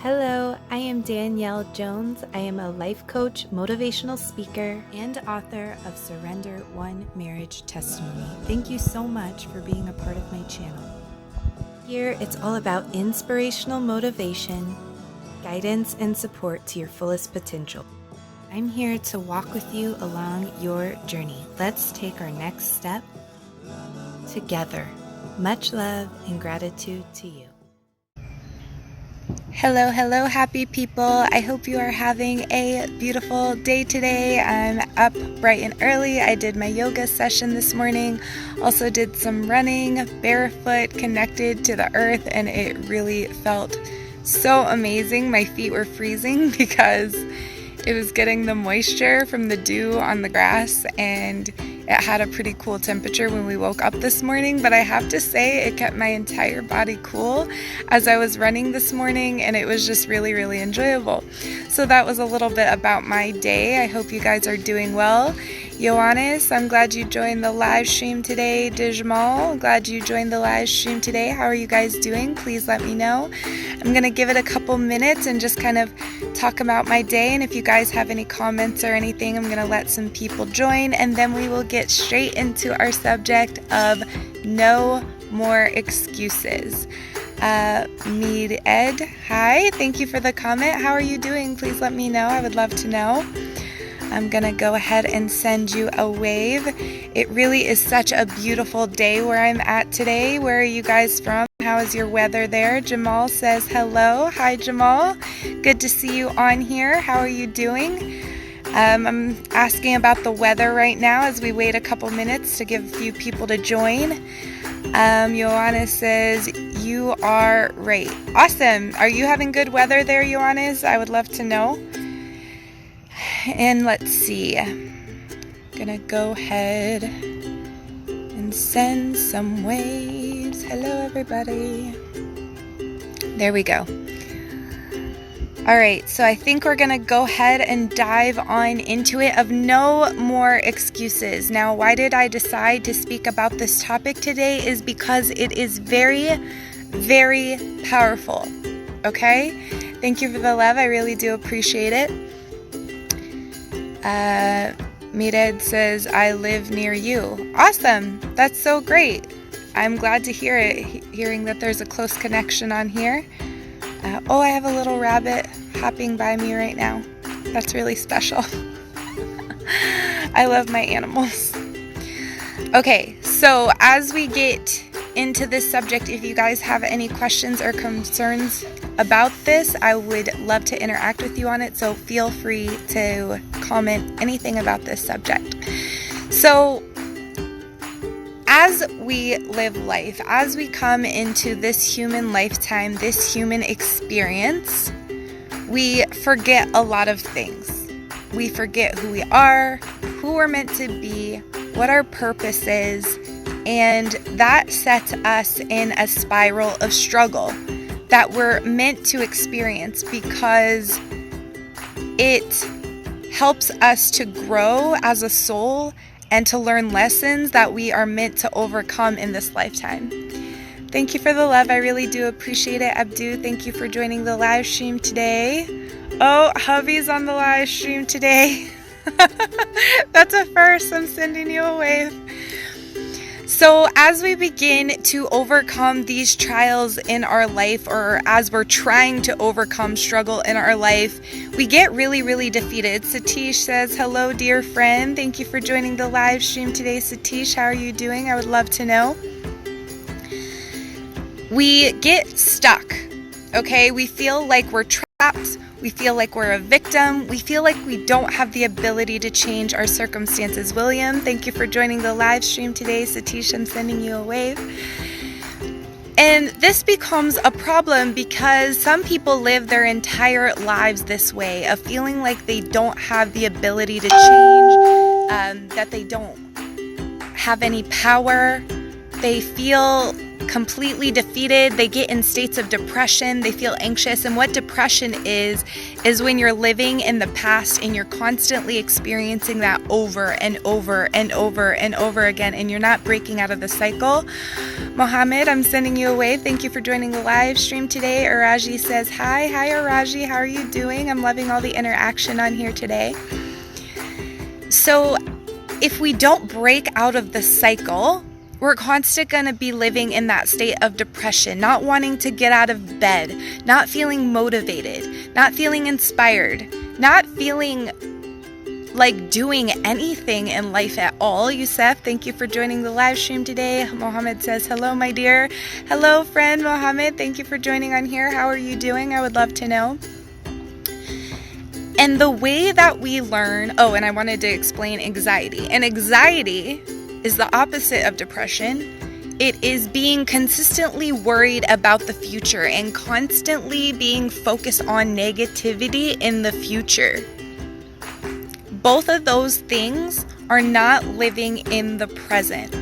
Hello, I am Danielle Jones. I am a life coach, motivational speaker, and author of Surrender One Marriage Testimony. Thank you so much for being a part of my channel. Here, it's all about inspirational motivation, guidance, and support to your fullest potential. I'm here to walk with you along your journey. Let's take our next step together. Much love and gratitude to you. Hello, happy people. I hope you are having a beautiful day today. I'm up bright and early. I did my yoga session this morning. Also did some running barefoot, connected to the earth, and it really felt so amazing. My feet were freezing because it was getting the moisture from the dew on the grass, and it had a pretty cool temperature when we woke up this morning, but I have to say it kept my entire body cool as I was running this morning, and it was just really, really enjoyable. So that was a little bit about my day. I hope you guys are doing well. Ioannis, I'm glad you joined the live stream today. Dijmal, glad you joined the live stream today. How are you guys doing? Please let me know. I'm going to give it a couple minutes and just kind of talk about my day, and if you guys have any comments or anything, I'm going to let some people join, and then we will get straight into our subject of no more excuses. Mead Ed, hi, thank you for the comment. How are you doing? Please let me know. I would love to know. I'm going to go ahead and send you a wave. It really is such a beautiful day where I'm at today. Where are you guys from? How is your weather there? Jamal says hello. Hi, Jamal. Good to see you on here. How are you doing? I'm asking about the weather right now as we wait a couple minutes to give a few people to join. Ioannis says, you are right. Awesome. Are you having good weather there, Ioannis? I would love to know. And let's see. I'm gonna go ahead and send some waves. Hello, everybody. There we go. All right, so I think we're gonna go ahead and dive on into it of no more excuses. Now, why did I decide to speak about this topic today is because it is very, very powerful, okay? Thank you for the love, I really do appreciate it. Mired says, I live near you. Awesome, that's so great. I'm glad to hear it, hearing that there's a close connection on here. Oh, I have a little rabbit hopping by me right now. That's really special. I love my animals. Okay, so as we get into this subject, if you guys have any questions or concerns about this, I would love to interact with you on it, so feel free to comment anything about this subject. So, as we live life, as we come into this human lifetime, this human experience, we forget a lot of things. We forget who we are, who we're meant to be, what our purpose is, and that sets us in a spiral of struggle that we're meant to experience because it helps us to grow as a soul and to learn lessons that we are meant to overcome in this lifetime. Thank you for the love. I really do appreciate it. Abdu, thank you for joining the live stream today. Oh, hubby's on the live stream today. That's a first. I'm sending you a wave. So as we begin to overcome these trials in our life, or as we're trying to overcome struggle in our life, we get really, really defeated. Satish says, hello, dear friend. Thank you for joining the live stream today, Satish. How are you doing? I would love to know. We get stuck, okay? We feel like we're trapped. We feel like we're a victim. We feel like we don't have the ability to change our circumstances. William, thank you for joining the live stream today. Satish, I'm sending you a wave. And this becomes a problem because some people live their entire lives this way, of feeling like they don't have the ability to change, that they don't have any power. They feel completely defeated. They get in states of depression. They feel anxious. And what depression is when you're living in the past and you're constantly experiencing that over and over and over and over again, and you're not breaking out of the cycle. Mohammed, I'm sending you a wave. Thank you for joining the live stream today. Araji says, hi. Hi, Araji. How are you doing? I'm loving all the interaction on here today. So if we don't break out of the cycle, we're constantly going to be living in that state of depression, not wanting to get out of bed, not feeling motivated, not feeling inspired, not feeling like doing anything in life at all. Yusef, thank you for joining the live stream today. Mohammed says, hello, my dear. Hello, friend Mohammed. Thank you for joining on here. How are you doing? I would love to know. And the way that we learn, and I wanted to explain anxiety. And anxiety is the opposite of depression. It is being consistently worried about the future and constantly being focused on negativity in the future. Both of those things are not living in the present,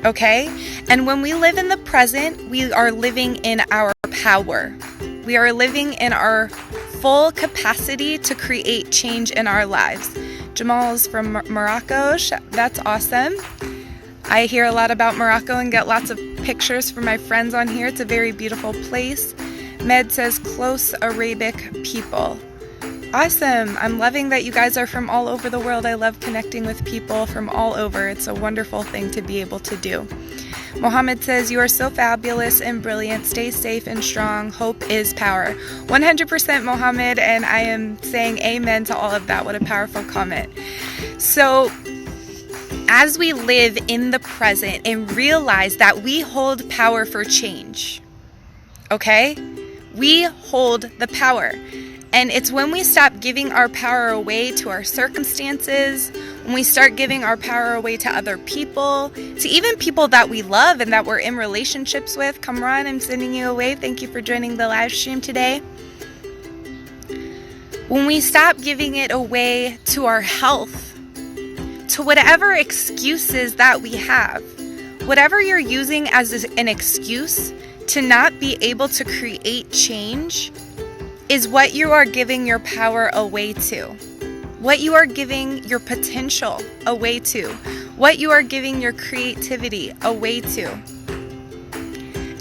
okay? And when we live in the present, we are living in our power. We are living in our full capacity to create change in our lives. Jamal is from Morocco. That's awesome. I hear a lot about Morocco and get lots of pictures from my friends on here. It's a very beautiful place. Med says, close Arabic people. Awesome. I'm loving that you guys are from all over the world. I love connecting with people from all over. It's a wonderful thing to be able to do. Mohammed says, you are so fabulous and brilliant. Stay safe and strong. Hope is power. 100% Mohammed, and I am saying amen to all of that. What a powerful comment. So, as we live in the present and realize that we hold power for change, okay? We hold the power. And it's when we stop giving our power away to our circumstances, when we start giving our power away to other people, to even people that we love and that we're in relationships with. Kamran, I'm sending you a wave. Thank you for joining the live stream today. When we stop giving it away to our health, to whatever excuses that we have, whatever you're using as an excuse to not be able to create change, is what you are giving your power away to, what you are giving your potential away to, what you are giving your creativity away to.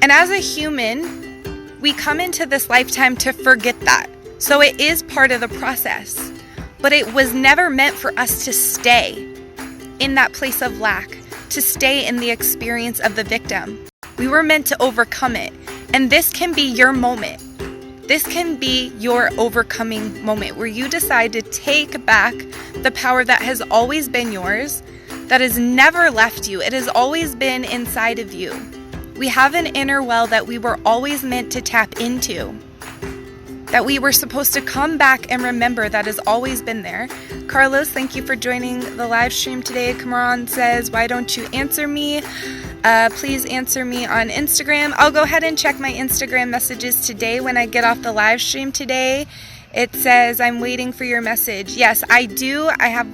And as a human, we come into this lifetime to forget that. So it is part of the process, but it was never meant for us to stay in that place of lack, to stay in the experience of the victim. We were meant to overcome it. And this can be your moment. This can be your overcoming moment where you decide to take back the power that has always been yours, that has never left you. It has always been inside of you. We have an inner well that we were always meant to tap into, that we were supposed to come back and remember that has always been there. Carlos, thank you for joining the live stream today. Kamran says, why don't you answer me? Please answer me on Instagram. I'll go ahead and check my Instagram messages today when I get off the live stream today. It says, I'm waiting for your message. Yes, I do. I have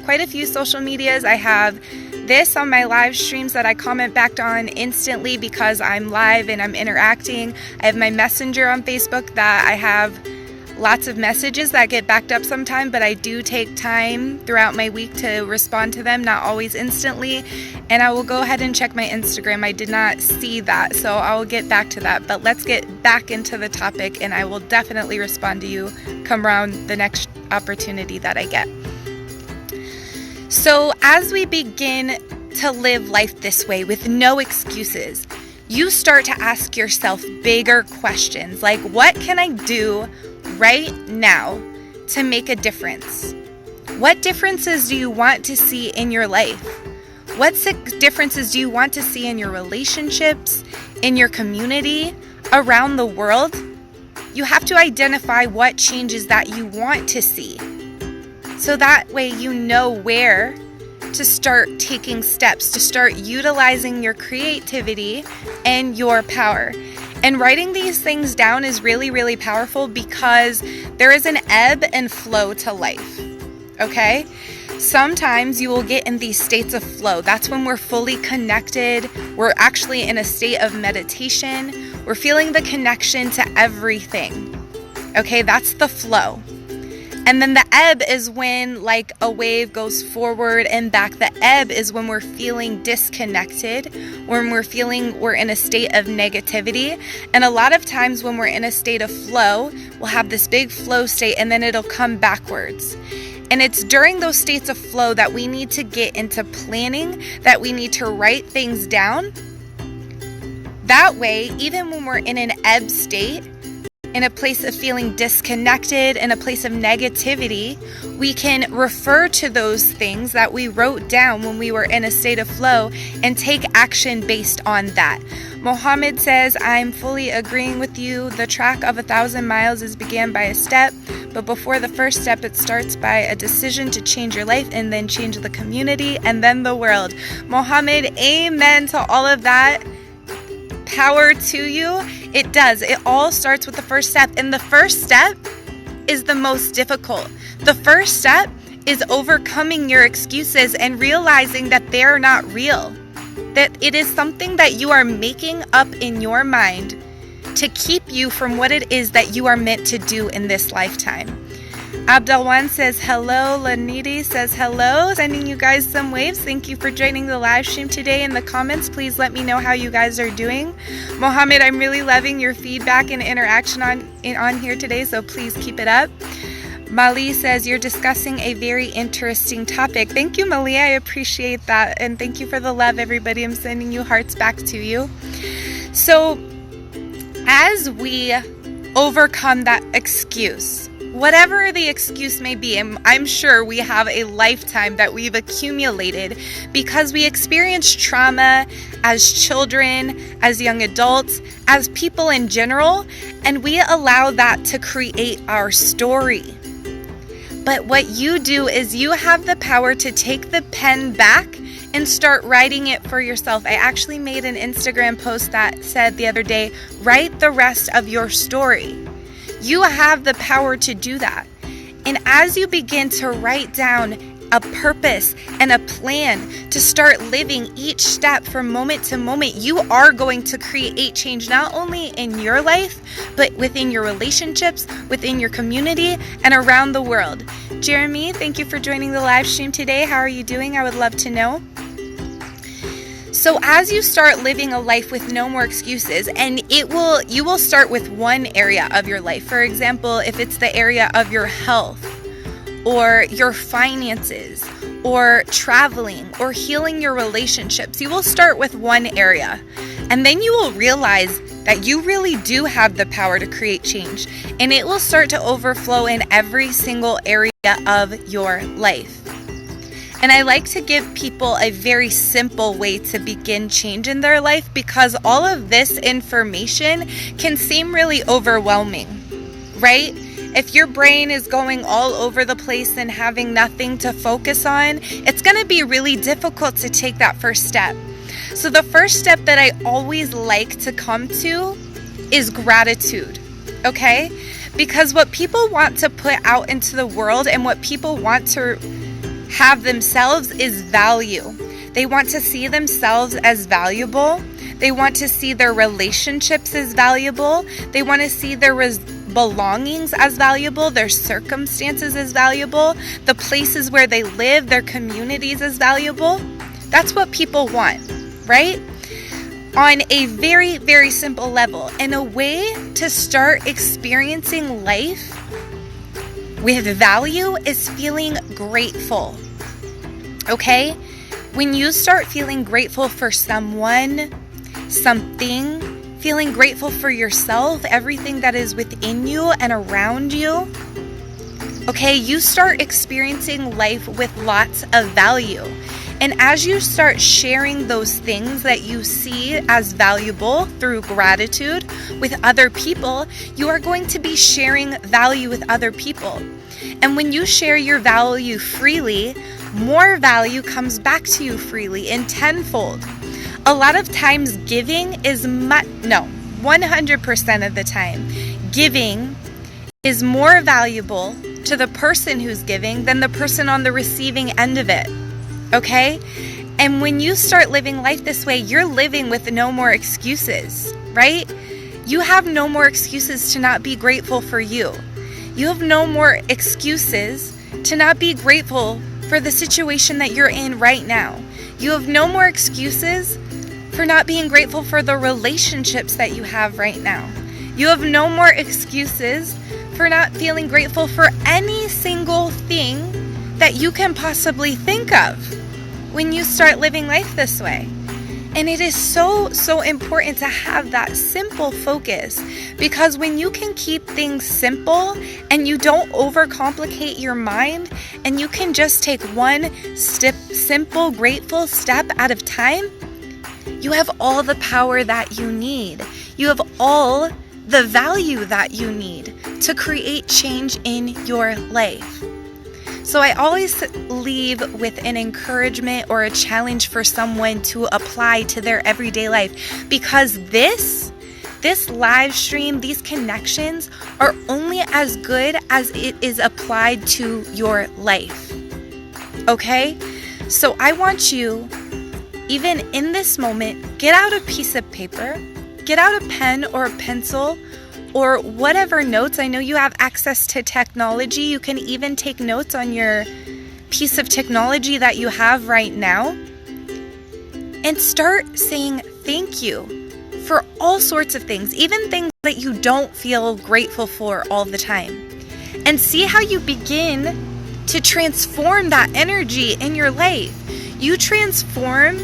quite a few social medias. I have this on my live streams that I comment back on instantly because I'm live and I'm interacting. I have my messenger on Facebook that I have lots of messages that get backed up sometime, but I do take time throughout my week to respond to them, not always instantly. And I will go ahead and check my Instagram. I did not see that, so I will get back to that. But let's get back into the topic, and I will definitely respond to you come around the next opportunity that I get. So as we begin to live life this way with no excuses, you start to ask yourself bigger questions like, what can I do right now to make a difference? What differences do you want to see in your life? What differences do you want to see in your relationships, in your community, around the world? You have to identify what changes that you want to see. So that way you know where to start taking steps, to start utilizing your creativity and your power. And writing these things down is really, really powerful because there is an ebb and flow to life, okay? Sometimes you will get in these states of flow. That's when we're fully connected. We're actually in a state of meditation. We're feeling the connection to everything. Okay, that's the flow. And then the ebb is when like a wave goes forward and back. The ebb is when we're feeling disconnected, when we're in a state of negativity. And a lot of times when we're in a state of flow, we'll have this big flow state and then it'll come backwards. And it's during those states of flow that we need to get into planning, that we need to write things down. That way, even when we're in an ebb state, in a place of feeling disconnected, in a place of negativity, we can refer to those things that we wrote down when we were in a state of flow and take action based on that. Mohammed says, I'm fully agreeing with you. The track of 1,000 miles is began by a step, but before the first step, it starts by a decision to change your life and then change the community and then the world. Mohammed, amen to all of that. Power to you. It does. It all starts with the first step. And the first step is the most difficult. The first step is overcoming your excuses and realizing that they're not real. That it is something that you are making up in your mind to keep you from what it is that you are meant to do in this lifetime. Abdelwan says hello. Lanidi says hello. Sending you guys some waves. Thank you for joining the live stream today. In the comments, please let me know how you guys are doing. Mohammed, I'm really loving your feedback and interaction on here today, so please keep it up. Mali says you're discussing a very interesting topic. Thank you, Mali. I appreciate that. And thank you for the love, everybody. I'm sending you hearts back to you. So as we overcome that excuse, whatever the excuse may be, and I'm sure we have a lifetime that we've accumulated because we experienced trauma as children, as young adults, as people in general, and we allow that to create our story. But what you do is you have the power to take the pen back and start writing it for yourself. I actually made an Instagram post that said the other day, write the rest of your story. You have the power to do that. And as you begin to write down a purpose and a plan to start living each step from moment to moment, you are going to create change not only in your life, but within your relationships, within your community, and around the world. Jeremy, thank you for joining the live stream today. How are you doing? I would love to know. So as you start living a life with no more excuses, and you will start with one area of your life. For example, if it's the area of your health or your finances or traveling or healing your relationships, you will start with one area. And then you will realize that you really do have the power to create change, and it will start to overflow in every single area of your life. And I like to give people a very simple way to begin change in their life because all of this information can seem really overwhelming, right? If your brain is going all over the place and having nothing to focus on, it's going to be really difficult to take that first step. So the first step that I always like to come to is gratitude, okay? Because what people want to put out into the world and what people want to have themselves is value. They want to see themselves as valuable. They want to see their relationships as valuable. They want to see their belongings as valuable, their circumstances as valuable, the places where they live, their communities as valuable. That's what people want, right? On a very, very simple level. And a way to start experiencing life with value is feeling grateful. Okay? When you start feeling grateful for someone, something, feeling grateful for yourself, everything that is within you and around you, okay, you start experiencing life with lots of value. And as you start sharing those things that you see as valuable through gratitude with other people, you are going to be sharing value with other people. And when you share your value freely, more value comes back to you freely in tenfold. A lot of times giving is 100% of the time, giving is more valuable to the person who's giving than the person on the receiving end of it. Okay? And when you start living life this way, you're living with no more excuses, right? You have no more excuses to not be grateful for you. You have no more excuses to not be grateful for the situation that you're in right now. You have no more excuses for not being grateful for the relationships that you have right now. You have no more excuses for not feeling grateful for any single thing that you can possibly think of when you start living life this way. And it is so important to have that simple focus, because when you can keep things simple and you don't overcomplicate your mind, and you can just take one simple, grateful step at a time, you have all the power that you need. You have all the value that you need to create change in your life. So I always leave with an encouragement or a challenge for someone to apply to their everyday life, because this live stream, these connections are only as good as it is applied to your life. Okay? So I want you, even in this moment, get out a piece of paper, get out a pen or a pencil, or whatever notes. I know you have access to technology. You can even take notes on your piece of technology that you have right now, and start saying thank you for all sorts of things, even things that you don't feel grateful for all the time. And see how you begin to transform that energy in your life. You transform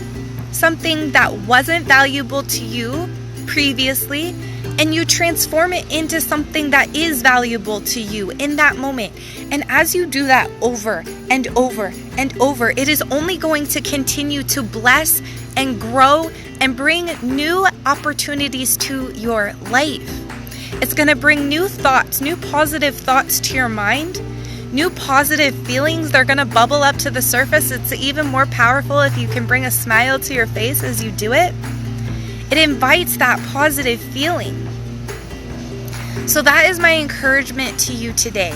something that wasn't valuable to you previously, and you transform it into something that is valuable to you in that moment. And as you do that over and over and over, it is only going to continue to bless and grow and bring new opportunities to your life. It's going to bring new thoughts, new positive thoughts to your mind, new positive feelings. They're going to bubble up to the surface. It's even more powerful if you can bring a smile to your face as you do it. It invites that positive feeling. So that is my encouragement to you today.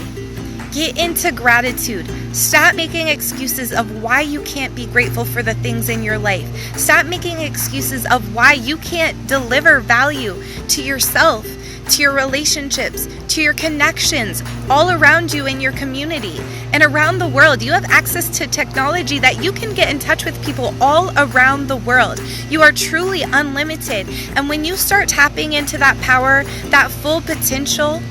Get into gratitude. Stop making excuses of why you can't be grateful for the things in your life. Stop making excuses of why you can't deliver value to yourself, to your relationships, to your connections, all around you in your community and around the world. You have access to technology that you can get in touch with people all around the world. You are truly unlimited. And when you start tapping into that power, that full potential,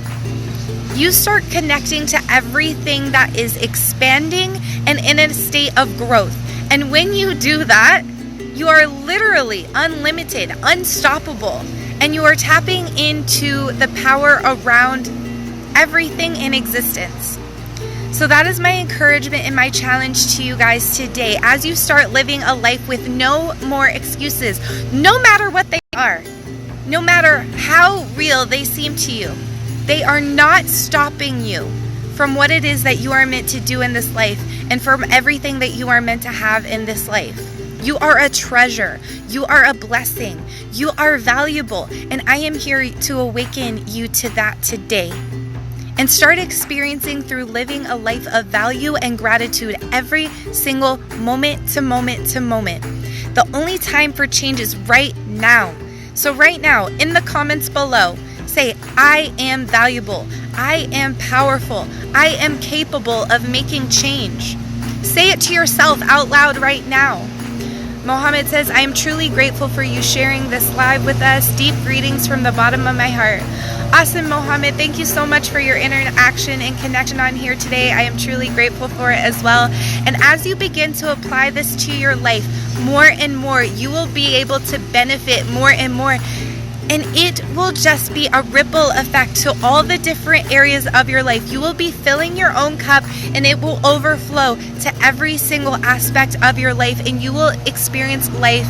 you start connecting to everything that is expanding and in a state of growth. And when you do that, you are literally unlimited, unstoppable. And you are tapping into the power around everything in existence. So that is my encouragement and my challenge to you guys today. As you start living a life with no more excuses, no matter what they are, no matter how real they seem to you, they are not stopping you from what it is that you are meant to do in this life and from everything that you are meant to have in this life. You are a treasure. You are a blessing. You are valuable. And I am here to awaken you to that today. And start experiencing through living a life of value and gratitude every single moment to moment to moment. The only time for change is right now. So right now, in the comments below, say, I am valuable. I am powerful. I am capable of making change. Say it to yourself out loud right now. Mohammed says, I am truly grateful for you sharing this live with us. Deep greetings from the bottom of my heart. Awesome, Mohammed. Thank you so much for your interaction and connection on here today. I am truly grateful for it as well. And as you begin to apply this to your life more and more, you will be able to benefit more and more. And it will just be a ripple effect to all the different areas of your life. You will be filling your own cup, and it will overflow to every single aspect of your life, and you will experience life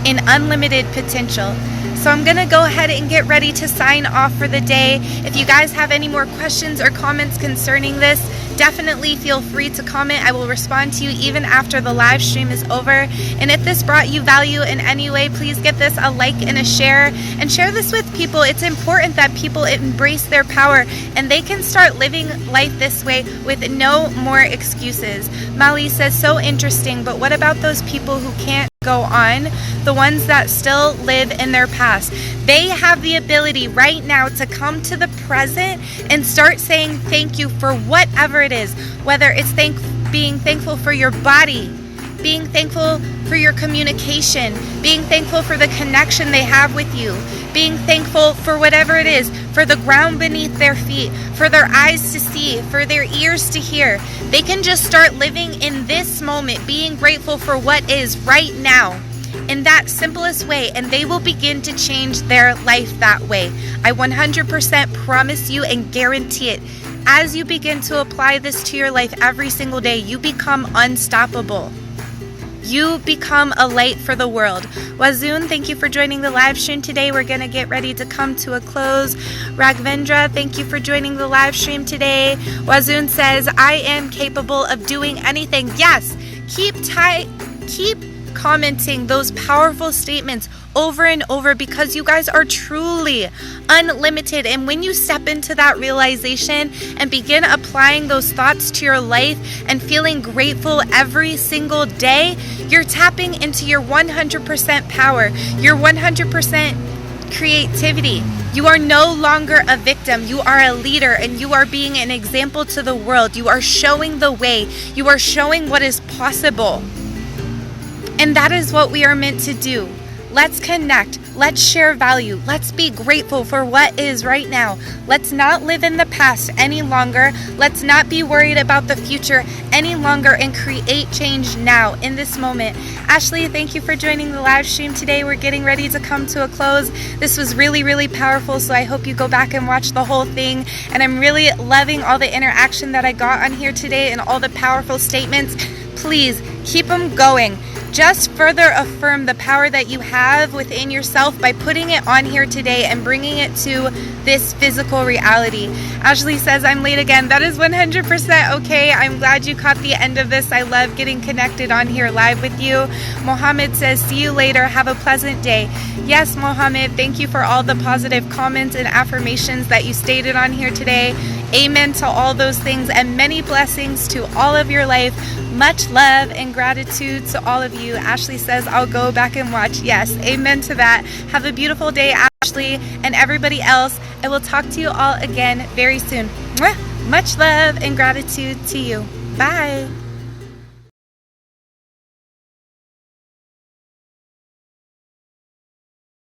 in unlimited potential. So I'm going to go ahead and get ready to sign off for the day. If you guys have any more questions or comments concerning this, definitely feel free to comment. I will respond to you even after the live stream is over. And if this brought you value in any way, please give this a like and a share, and share this with people. It's important that people embrace their power and they can start living life this way with no more excuses. Mali says, so interesting, but what about those people who can't go on, the ones that still live in their past? They have the ability right now to come to the present and start saying thank you for whatever it is, whether it's being thankful for your body, being thankful for your communication, being thankful for the connection they have with you, being thankful for whatever it is, for the ground beneath their feet, for their eyes to see, for their ears to hear. They can just start living in this moment, being grateful for what is right now, in that simplest way, and they will begin to change their life that way. I 100% promise you and guarantee it. As you begin to apply this to your life every single day, you become unstoppable. You become a light for the world. Wazoon, thank you for joining the live stream today. We're going to get ready to come to a close. Ragvendra, thank you for joining the live stream today. Wazoon says, I am capable of doing anything. Yes, keep commenting those powerful statements over and over, because you guys are truly unlimited. And when you step into that realization and begin applying those thoughts to your life and feeling grateful every single day, you're tapping into your 100% power, your 100% creativity. You are no longer a victim. You are a leader, and you are being an example to the world. You are showing the way. You are showing what is possible. And that is what we are meant to do. Let's connect. Let's share value. Let's be grateful for what is right now. Let's not live in the past any longer. Let's not be worried about the future any longer, and create change now in this moment. Ashley, thank you for joining the live stream today. We're getting ready to come to a close. This was really, really powerful, so I hope you go back and watch the whole thing. And I'm really loving all the interaction that I got on here today and all the powerful statements. Please keep them going. Just further affirm the power that you have within yourself by putting it on here today and bringing it to this physical reality. Ashley says, I'm late again. That is 100% okay. I'm glad you caught the end of this. I love getting connected on here live with you. Mohammed says, see you later. Have a pleasant day. Yes, Mohammed, thank you for all the positive comments and affirmations that you stated on here today. Amen to all those things, and many blessings to all of your life. Much love and gratitude to all of you. Ashley says, I'll go back and watch. Yes, amen to that. Have a beautiful day, Ashley, and everybody else. I will talk to you all again very soon. Mwah! Much love and gratitude to you. Bye.